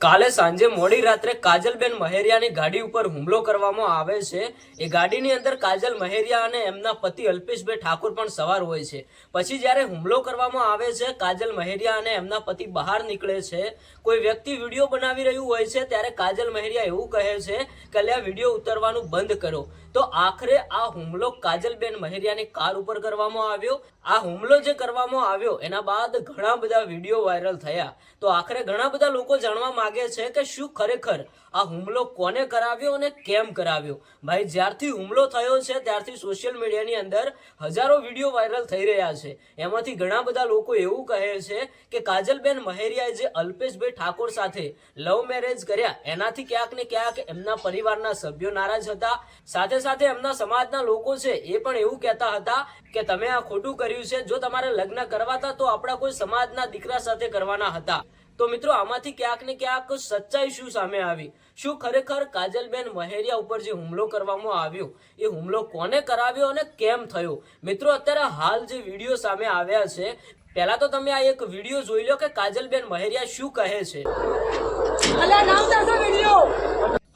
કાલે સાંજે મોડી રાત્રે કાજલબેન મહેરિયાની ગાડી ઉપર હુમલો કરવામાં આવે છે। એ ગાડીની અંદર કાજલ મહેરિયા અને એમના પતિ અલ્પેશભાઈ ઠાકોર પણ સવાર હોય છે। પછી જ્યારે હુમલો કરવામાં આવે છે, કાજલ મહેરિયા અને એમના પતિ બહાર નીકળે છે। કોઈ વ્યક્તિ વિડીયો બનાવી રહ્યું હોય છે ત્યારે કાજલ મહેરિયા એવું કહે છે કે આ વિડીયો ઉતારવાનું બંધ કરો। તો આખરે આ હુમલો કાજલબેન મહેરિયાની કાર ઉપર કરવામાં આવ્યો। આ હુમલો જે કરવામાં આવ્યો એના બાદ ઘણા બધા વિડીયો વાયરલ થયા। તો આખરે ઘણા બધા લોકો જાણવા માંગે છે કે શું ખરેખર આ હુમલો કોને કરાવ્યો અને કેમ કરાવ્યો। ભાઈ, જ્યારથી હુમલો થયો છે ત્યારથી સોશિયલ મીડિયાની અંદર હજારો વિડીયો વાયરલ થઈ રહ્યા છે। એમાંથી ઘણા બધા લોકો એવું કહે છે કે કાજલબેન મહેરિયાએ જે અલ્પેશભાઈ ઠાકોર સાથે લવ મેરેજ કર્યા એનાથી ક્યાંક ને ક્યાંક એમના પરિવારના સભ્યો નારાજ હતા। સાથે સાથે એમના સમાજના લોકો છે એ પણ એવું કહેતા હતા કે તમે આ ખોટું કર્યું છે। જો તમારે લગ્ન કરવાતા તો આપણા કોઈ સમાજના દીકરા સાથે કરવાના હતા। તો મિત્રો, આમાંથી ક્યાંક ને ક્યાંક સચ્ચાઈ શું સામે આવી? શું ખરેખર કાજલબેન મહેરિયા ઉપર જે હુમલો કરવામાં આવ્યો એ હુમલો કોને કરાવ્યો અને કેમ થયો? મિત્રો, અત્યારે હાલ જે વિડીયો સામે આવ્યા છે, પહેલા તો તમે આ એક વિડીયો જોઈ લો કે કાજલબેન મહેરિયા શું કહે છે।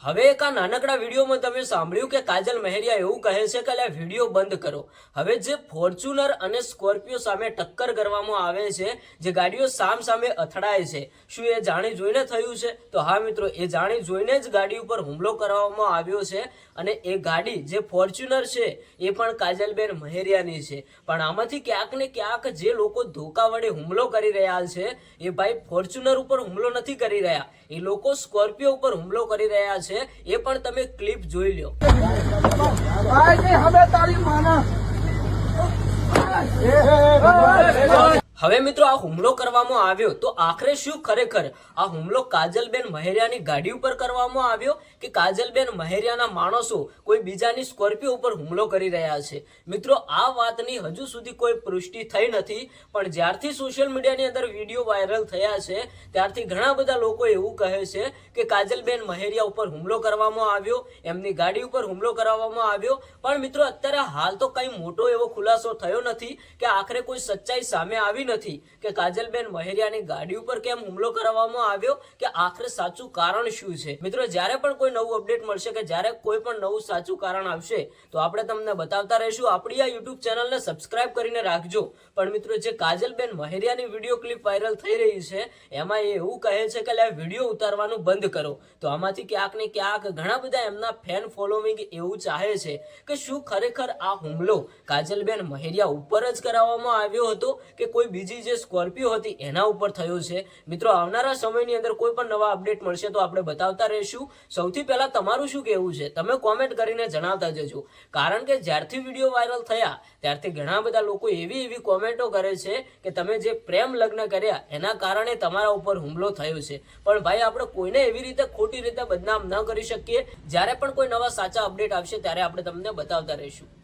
હવે એક આ નાનકડા વિડીયોમાં તમે સાંભળ્યું કે કાજલ મહેરિયા એવું કહે છે કે આ વિડીયો બંધ કરો। હવે જે ફોર્ચ્યુનર અને સ્કોર્પિયો સામે ટક્કર કરવામાં આવે છે, જે ગાડીઓ સામે અથડાય છે, શું એ જાણી જોઈને થયું છે? તો હા મિત્રો, એ જાણી જોઈને જ ગાડી ઉપર હુમલો કરવામાં આવ્યો છે। અને એ ગાડી જે ફોર્ચ્યુનર છે એ પણ કાજલબેન મહેરિયાની છે। પણ આમાંથી ક્યાંક ને ક્યાંક જે લોકો ધોકા વડે હુમલો કરી રહ્યા છે એ ભાઈ ફોર્ચ્યુનર ઉપર હુમલો નથી કરી રહ્યા, એ લોકો સ્કોર્પિયો ઉપર હુમલો કરી રહ્યા છે। એ પણ તમે ક્લિપ જોઈ લો। હવે મિત્રો, આ હુમલો કરવામાં આવ્યો તો આખરે શું ખરેખર આ હુમલો કાજલબેન મહેરિયાની ગાડી ઉપર કરવામાં આવ્યો કે કાજલબેન મહેરિયાના માણસો કોઈ બીજાની સ્કોર્પિયો ઉપર હુમલો કરી રહ્યા છે? મિત્રો, આ વાતની હજુ સુધી કોઈ પુષ્ટિ થઈ નથી। પણ જ્યારથી સોશિયલ મીડિયાની અંદર વિડીયો વાયરલ થયા છે ત્યારથી ઘણા બધા લોકો એવું કહે છે કે કાજલબેન મહેરિયા ઉપર હુમલો કરવામાં આવ્યો, એમની ગાડી ઉપર હુમલો કરવામાં આવ્યો। પણ મિત્રો, અત્યારે હાલ તો કઈ મોટો એવો ખુલાસો થયો નથી કે આખરે કોઈ સચ્ચાઈ સામે આવી નથી કે કાજલબેન મહેરિયાની ગાડી ઉપર કેમ હુમલો કરવામાં આવ્યો, કે આખરે સાચું કારણ શું છે। મિત્રો, જ્યારે પણ કોઈ નવું અપડેટ મળશે કે જ્યારે કોઈ પણ નવું સાચું કારણ આવશે તો આપણે તમને બતાવતા રહીશું। આપણી આ યુટ્યુબ ચેનલને સબસ્ક્રાઇબ કરીને રાખજો। પણ મિત્રો, જે કાજલબેન મહેરિયાની વિડીયો ક્લિપ વાયરલ થઈ રહી છે એમાં એ એવું કહે છે કે આ વિડીયો ઉતારવાનું બંધ કરો। તો આમાંથી ક્યાંક ને ક્યાંક ઘણા બધા એમના ફેન ફોલોવિંગ એવું ચાહે છે કે શું ખરેખર આ હુમલો કાજલબેન મહેરિયા ઉપર જ કરાવવામાં આવ્યો હતો કે કોઈ બીજી જે સ્કોર્પિયો હતી એના ઉપર થયો છે? મિત્રો, આવનારા સમયની અંદર કોઈ પણ નવા અપડેટ મળશે તો આપણે બતાવતા રહીશું। સૌથી પહેલા તમારું શું કહેવું છે તમે કોમેન્ટ કરીને જણાવતા જજો। કારણ કે જ્યારથી વિડીયો વાયરલ થયા ત્યારથી ઘણા બધા લોકો એવી કોમેન્ટો કરે છે કે તમે જે પ્રેમ લગ્ન કર્યા એના કારણે તમારા ઉપર હુમલો થયો છે। પણ ભાઈ, આપણે કોઈને એવી રીતે ખોટી રીતે બદનામ ન કરી શકીએ। જ્યારે પણ કોઈ નવા સાચા અપડેટ આવશે ત્યારે આપણે તમને બતાવતા રહીશું।